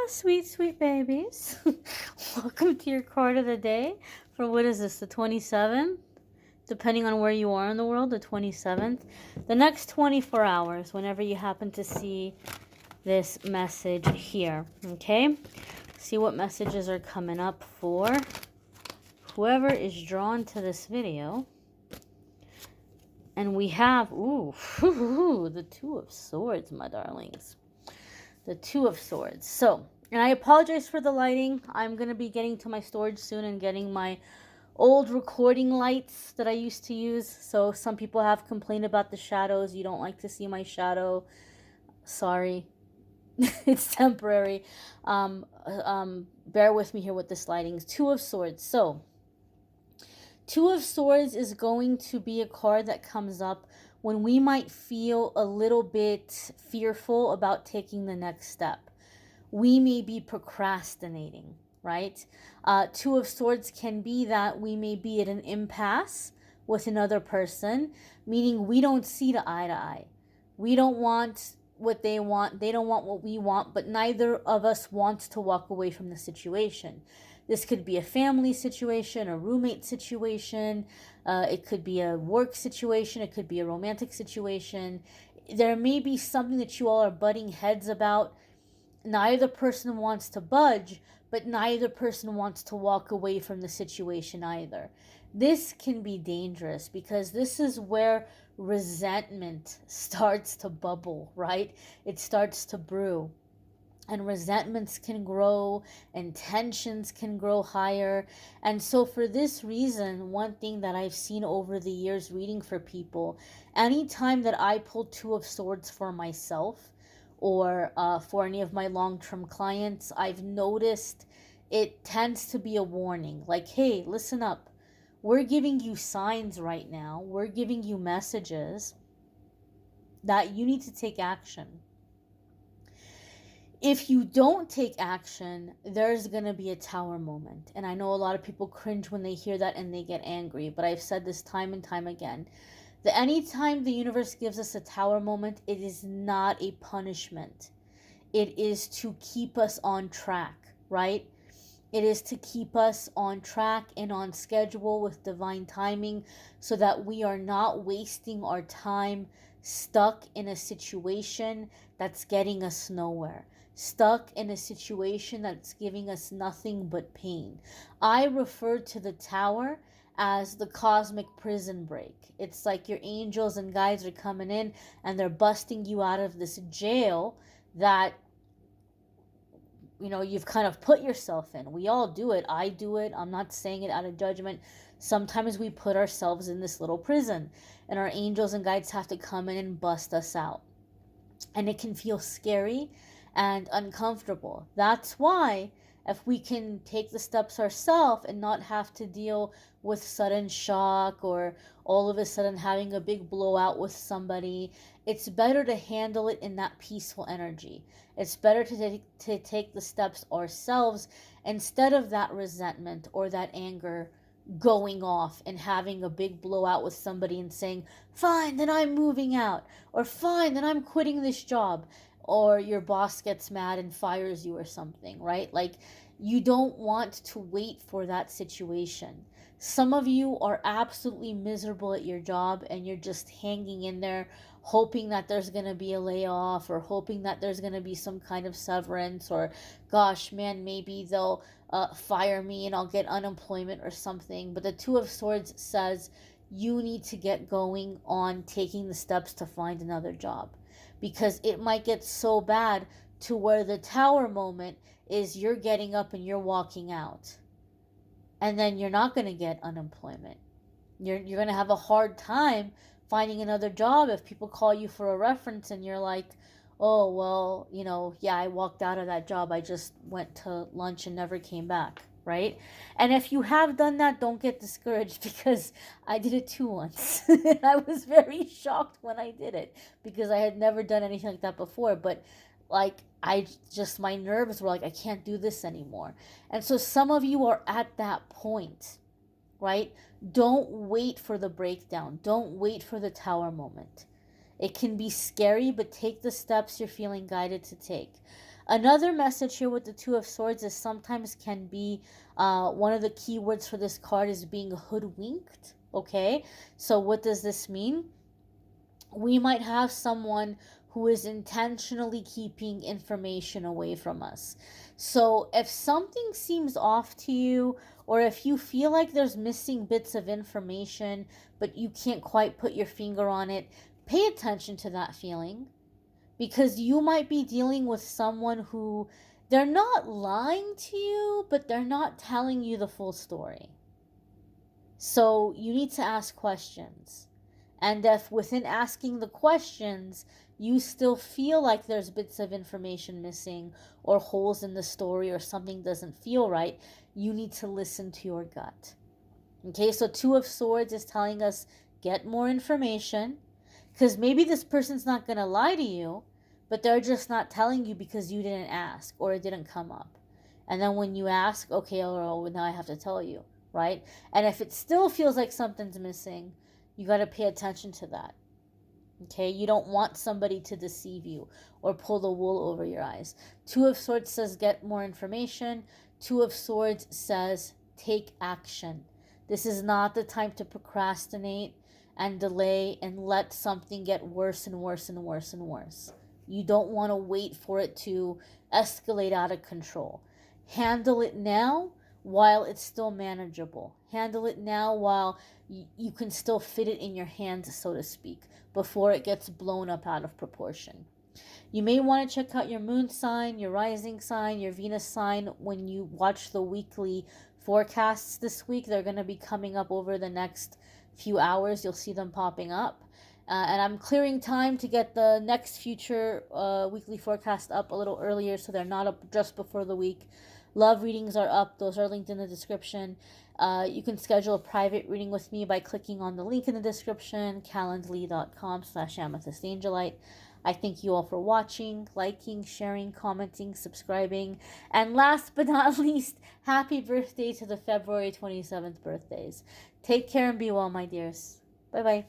Sweet, sweet babies. Welcome to your card of the day for what is this, the 27th? Depending on where you are in the world, the 27th. The next 24 hours, whenever you happen to see this message here, okay? See what messages are coming up for whoever is drawn to this video. And we have, the Two of Swords, my darlings. The Two of Swords. So, and I apologize for the lighting. I'm going to be getting to my storage soon and getting my old recording lights that I used to use. So some people have complained about the shadows. You don't like to see my shadow. Sorry. It's temporary. Bear with me here with this lighting. Two of Swords. So, Two of Swords is going to be a card that comes up when we might feel a little bit fearful about taking the next step. We may be procrastinating, right? Two of Swords can be that we may be at an impasse with another person, meaning we don't see the eye to eye. We don't want what they want, they don't want what we want, but neither of us wants to walk away from the situation. This could be a family situation, a roommate situation. It could be a work situation. It could be a romantic situation. There may be something that you all are butting heads about. Neither person wants to budge, but neither person wants to walk away from the situation either. This can be dangerous because this is where resentment starts to bubble, right? It starts to brew. And resentments can grow and tensions can grow higher. And so for this reason, one thing that I've seen over the years reading for people, anytime that I pull Two of Swords for myself or for any of my long-term clients, I've noticed it tends to be a warning. Like, hey, listen up. We're giving you signs right now. We're giving you messages that you need to take action. If you don't take action, there's going to be a tower moment. And I know a lot of people cringe when they hear that and they get angry, but I've said this time and time again. That anytime the universe gives us a tower moment, it is not a punishment. It is to keep us on track, right? It is to keep us on track and on schedule with divine timing so that we are not wasting our time stuck in a situation that's getting us nowhere. Stuck in a situation that's giving us nothing but pain. I refer to the tower as the cosmic prison break. It's like your angels and guides are coming in and they're busting you out of this jail that you've kind of put yourself in. We all do it. I do it. I'm not saying it out of judgment. Sometimes we put ourselves in this little prison and our angels and guides have to come in and bust us out. And it can feel scary and uncomfortable. That's why if we can take the steps ourselves and not have to deal with sudden shock or all of a sudden having a big blowout with somebody, it's better to handle it in that peaceful energy. It's better to take the steps ourselves instead of that resentment or that anger going off and having a big blowout with somebody and saying, fine, then I'm moving out, or fine, then I'm quitting this job, or your boss gets mad and fires you or something, right? Like, you don't want to wait for that situation. Some of you are absolutely miserable at your job and you're just hanging in there hoping that there's going to be a layoff or hoping that there's going to be some kind of severance or gosh, man, maybe they'll fire me and I'll get unemployment or something. But the Two of Swords says you need to get going on taking the steps to find another job because it might get so bad to where the tower moment is you're getting up and you're walking out. And then you're not going to get unemployment. You're going to have a hard time finding another job if people call you for a reference and you're like, oh, well, yeah, I walked out of that job. I just went to lunch and never came back, right? And if you have done that, don't get discouraged because I did it too once. I was very shocked when I did it because I had never done anything like that before. But like, my nerves were like, I can't do this anymore. And so some of you are at that point, right? Don't wait for the breakdown. Don't wait for the tower moment. It can be scary, but take the steps you're feeling guided to take. Another message here with the Two of Swords is sometimes can be one of the key words for this card is being hoodwinked. Okay, so what does this mean? We might have someone who is intentionally keeping information away from us. So if something seems off to you, or if you feel like there's missing bits of information, but you can't quite put your finger on it, pay attention to that feeling, because you might be dealing with someone who they're not lying to you, but they're not telling you the full story. So you need to ask questions. And if within asking the questions, you still feel like there's bits of information missing or holes in the story or something doesn't feel right, you need to listen to your gut. Okay, so Two of Swords is telling us get more information, because maybe this person's not going to lie to you, but they're just not telling you because you didn't ask or it didn't come up. And then when you ask, okay, oh, now I have to tell you, right? And if it still feels like something's missing, you got to pay attention to that. Okay, you don't want somebody to deceive you or pull the wool over your eyes. Two of Swords says get more information. Two of Swords says take action. This is not the time to procrastinate and delay and let something get worse and worse and worse and worse. You don't want to wait for it to escalate out of control. Handle it now while it's still manageable. Handle it now while you can still fit it in your hands, so to speak, before it gets blown up out of proportion. You may want to check out your moon sign, your rising sign, your Venus sign when you watch the weekly forecasts this week. They're going to be coming up over the next few hours. You'll see them popping up. And I'm clearing time to get the next future weekly forecast up a little earlier so they're not up just before the week. Love readings are up. Those are linked in the description. You can schedule a private reading with me by clicking on the link in the description, calendly.com/amethystangelite. I thank you all for watching, liking, sharing, commenting, subscribing. And last but not least, happy birthday to the February 27th birthdays. Take care and be well, my dears. Bye-bye.